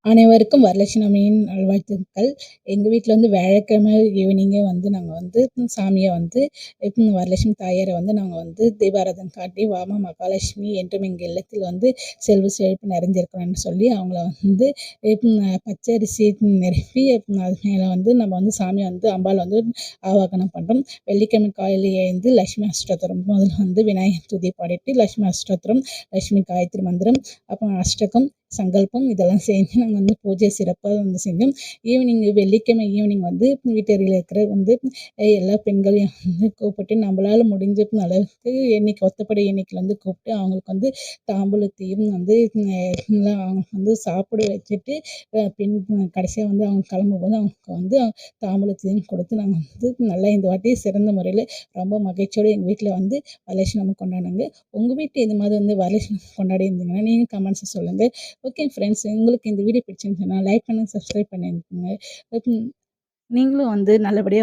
அனைவருக்கும் வரலட்சுமியின் நல்வாழ்த்துக்கள். எங்க வீட்ல வந்து வியாழக்கிழமை ஈவினிங்கே வந்து நாங்க வந்து சாமிய வந்து வரலட்சுமி தாயார வந்து நாங்க வந்து தீபாராதனை காட்டி, "வாமா மகாலட்சுமி என்றும் எங்க இல்லத்தில் வந்து செல்வ செழிப்பு நிறைஞ்சிருக்கணும்னு" சொல்லி அவங்கள வந்து பச்சரிசி நிரப்பி அது மேல வந்து நம்ம வந்து சாமிய வந்து அம்பாள வந்து ஆவாகனம் பண்றோம். வெள்ளிக்கிழமை காலையில எழுந்து லட்சுமி அஷ்டோத்திரம் முதல்ல வந்து விநாயகர் துதி பாடிட்டு, லட்சுமி அஷ்டோத்திரம், லட்சுமி காயத்ரி மந்திரம், அப்புறம் அஷ்டகம், சங்கல்பம் இதெல்லாம் செஞ்சு நாங்க வந்து பூஜை சிறப்பா வந்து செஞ்சோம். வெள்ளிக்கிழமை ஈவினிங் வந்து வீட்டருகில இருக்கிற வந்து எல்லா பெண்களையும் வந்து கூப்பிட்டு நம்மளால முடிஞ்ச அளவுக்கு ஒத்தப்படை எண்ணிக்கையில வந்து கூப்பிட்டு அவங்களுக்கு வந்து தாம்பூலத்தையும் வந்து அவங்க வந்து சாப்பிட வச்சுட்டு கடைசியா வந்து அவங்க கிளம்பும்போது அவங்களுக்கு வந்து தாம்பூலத்தையும் கொடுத்து நாங்க வந்து நல்லா இந்த வாட்டி சிறந்த முறையில ரொம்ப மகிழ்ச்சியோட எங்க வீட்ல வந்து வரலட்சுமி நோம்பு கொண்டாடுனாங்க. உங்க வீட்ல இது மாதிரி வந்து வரலட்சுமி கொண்டாடி இருந்தீங்கன்னா, நீங்க கமெண்ட்ஸ்ல சொல்லுங்க. ஓகே ஃப்ரெண்ட்ஸ், உங்களுக்கு இந்த வீடியோ பிடிச்சிருந்துச்சுன்னா லைக் பண்ணுங்க, சப்ஸ்கிரைப் பண்ணிருங்க. நீங்களும் வந்து நல்லபடியா